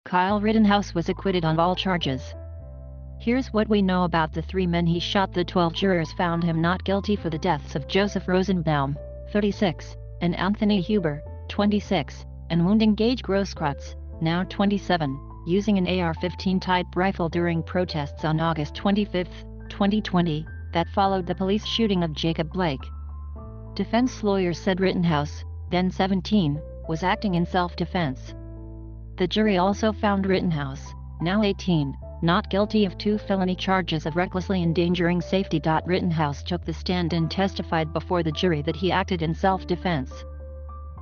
Kyle Rittenhouse was acquitted on all charges. Here's what we know about the 3 men he shot. The 12 jurors found him not guilty for the deaths of Joseph Rosenbaum, 36, and Anthony Huber, 26, and wounding Gaige Grosskreutz, now 27, using an AR-15 type rifle during protests on August 25, 2020, that followed the police shooting of Jacob Blake. Defense lawyers said Rittenhouse, then 17, was acting in self-defense. The jury also found Rittenhouse, now 18, not guilty of 2 felony charges of recklessly endangering safety. Rittenhouse took the stand and testified before the jury that he acted in self-defense.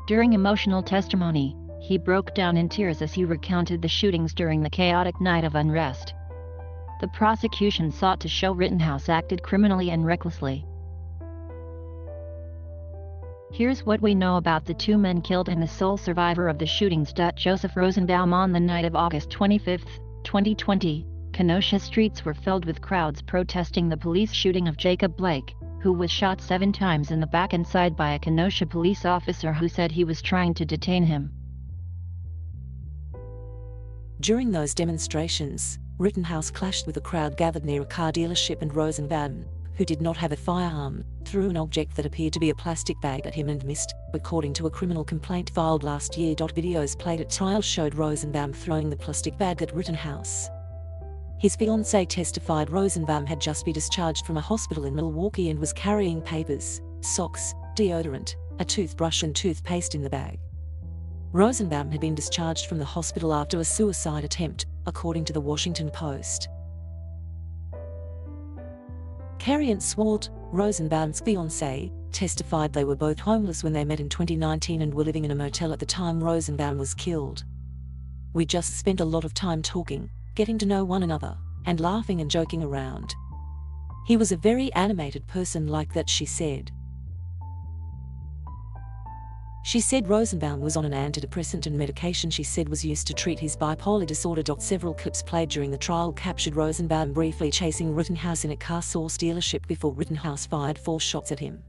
During emotional testimony, he broke down in tears as he recounted the shootings during the chaotic night of unrest. The prosecution sought to show Rittenhouse acted criminally and recklessly. Here's what we know about the 2 men killed and the sole survivor of the shootings. Joseph Rosenbaum. On the night of August 25, 2020, Kenosha streets were filled with crowds protesting the police shooting of Jacob Blake, who was shot 7 times in the back and side by a Kenosha police officer who said he was trying to detain him. During those demonstrations, Rittenhouse clashed with a crowd gathered near a car dealership, and Rosenbaum, who did not have a firearm, threw an object that appeared to be a plastic bag at him and missed, according to a criminal complaint filed last year. Videos played at trial showed Rosenbaum throwing the plastic bag at Rittenhouse. His fiancée testified Rosenbaum had just been discharged from a hospital in Milwaukee and was carrying papers, socks, deodorant, a toothbrush and toothpaste in the bag. Rosenbaum had been discharged from the hospital after a suicide attempt, according to the Washington Post. Carrie Swart, Rosenbaum's fiancée, testified they were both homeless when they met in 2019 and were living in a motel at the time Rosenbaum was killed. "We just spent a lot of time talking, getting to know one another, and laughing and joking around. He was a very animated person like that," she said. She said Rosenbaum was on an antidepressant and medication she said was used to treat his bipolar disorder. Several clips played during the trial captured Rosenbaum briefly chasing Rittenhouse in a car source dealership before Rittenhouse fired 4 shots at him.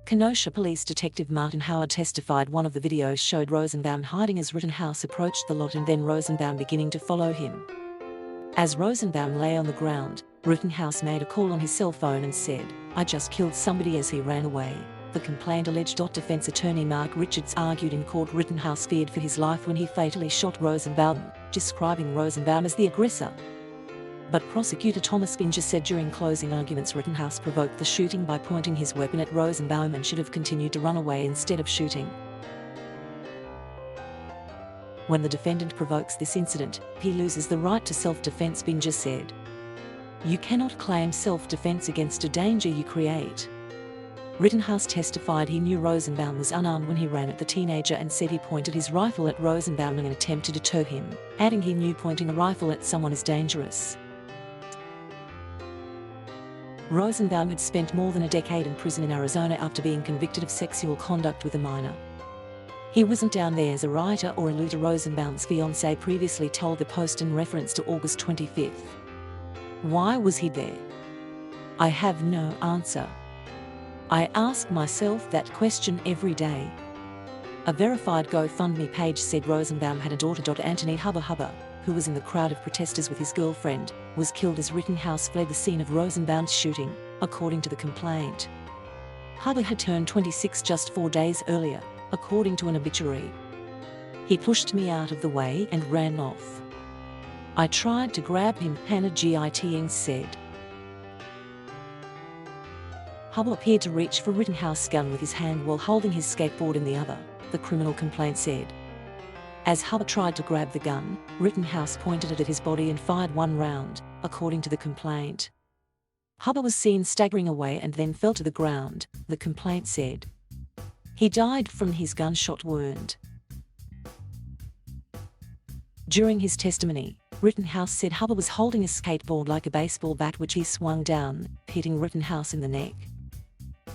Kenosha Police Detective Martin Howard testified one of the videos showed Rosenbaum hiding as Rittenhouse approached the lot and then Rosenbaum beginning to follow him. As Rosenbaum lay on the ground, Rittenhouse made a call on his cell phone and said, "I just killed somebody," as he ran away. The complaint alleged. Defense attorney Mark Richards argued in court Rittenhouse feared for his life when he fatally shot Rosenbaum, describing Rosenbaum as the aggressor. But prosecutor Thomas Binger said during closing arguments Rittenhouse provoked the shooting by pointing his weapon at Rosenbaum and should have continued to run away instead of shooting. "When the defendant provokes this incident, he loses the right to self-defense," Binger said. "You cannot claim self-defense against a danger you create." Rittenhouse testified he knew Rosenbaum was unarmed when he ran at the teenager and said he pointed his rifle at Rosenbaum in an attempt to deter him, adding he knew pointing a rifle at someone is dangerous. Rosenbaum had spent more than a decade in prison in Arizona after being convicted of sexual conduct with a minor. He wasn't down there as a writer or a looter, Rosenbaum's fiancée previously told the Post in reference to August 25. "Why was he there? I have no answer. I ask myself that question every day." A verified GoFundMe page said Rosenbaum had a daughter. Anthony Huber, who was in the crowd of protesters with his girlfriend, was killed as Rittenhouse fled the scene of Rosenbaum's shooting, according to the complaint. Huber had turned 26 just 4 days earlier, according to an obituary. "He pushed me out of the way and ran off. I tried to grab him," Hannah Gittings said. Huber appeared to reach for Rittenhouse's gun with his hand while holding his skateboard in the other, the criminal complaint said. As Huber tried to grab the gun, Rittenhouse pointed it at his body and fired 1 round, according to the complaint. Huber was seen staggering away and then fell to the ground, the complaint said. He died from his gunshot wound. During his testimony, Rittenhouse said Huber was holding a skateboard like a baseball bat which he swung down, hitting Rittenhouse in the neck.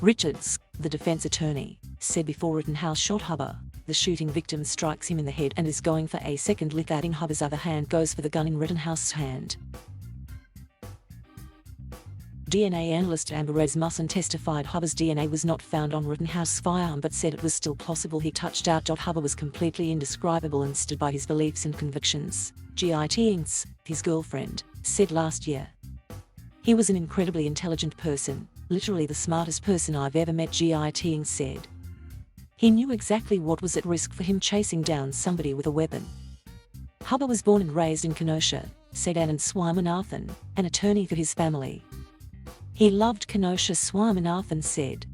Richards, the defense attorney, said before Rittenhouse shot Huber, the shooting victim strikes him in the head and is going for a second lick, adding Huber's other hand goes for the gun in Rittenhouse's hand. DNA analyst Amber Rasmussen testified Hubba's DNA was not found on Rittenhouse's firearm but said it was still possible he touched out. Hubba was completely indescribable and stood by his beliefs and convictions, Gaige, his girlfriend, said last year. He was an incredibly intelligent person, literally the smartest person I've ever met, Gaige said. He knew exactly what was at risk for him chasing down somebody with a weapon. Hubba was born and raised in Kenosha, said Anand Swaminathan, an attorney for his family. He loved Kenosha, Swaminathan said.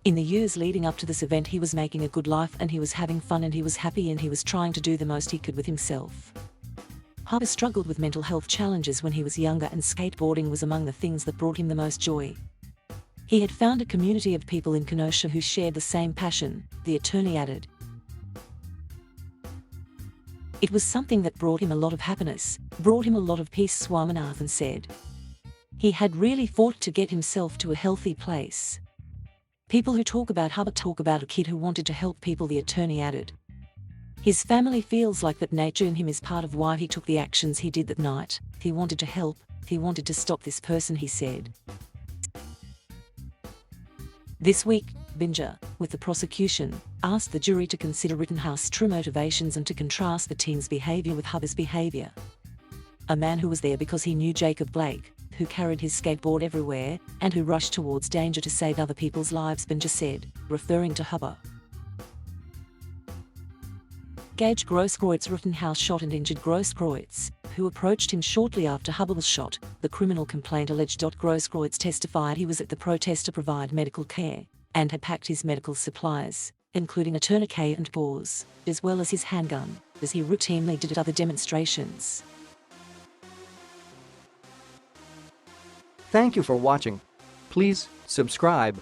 In the years leading up to this event he was making a good life and he was having fun and he was happy and he was trying to do the most he could with himself. Hubba struggled with mental health challenges when he was younger and skateboarding was among the things that brought him the most joy. He had found a community of people in Kenosha who shared the same passion, the attorney added. It was something that brought him a lot of happiness, brought him a lot of peace, Swaminathan said. He had really fought to get himself to a healthy place. People who talk about Hubba talk about a kid who wanted to help people, the attorney added. His family feels like that nature in him is part of why he took the actions he did that night. He wanted to help, he wanted to stop this person, he said. This week, Binger, with the prosecution, asked the jury to consider Rittenhouse's true motivations and to contrast the teen's behavior with Hubba's behavior. A man who was there because he knew Jacob Blake, who carried his skateboard everywhere, and who rushed towards danger to save other people's lives, Binger said, referring to Hubba. Gaige Grosskreutz. Rittenhouse shot and injured Grosskreutz, who approached him shortly after Hubba was shot, the criminal complaint alleged. Grosskreutz testified he was at the protest to provide medical care, and had packed his medical supplies, including a tourniquet and gauze, as well as his handgun, as he routinely did at other demonstrations. Thank you for watching. Please subscribe.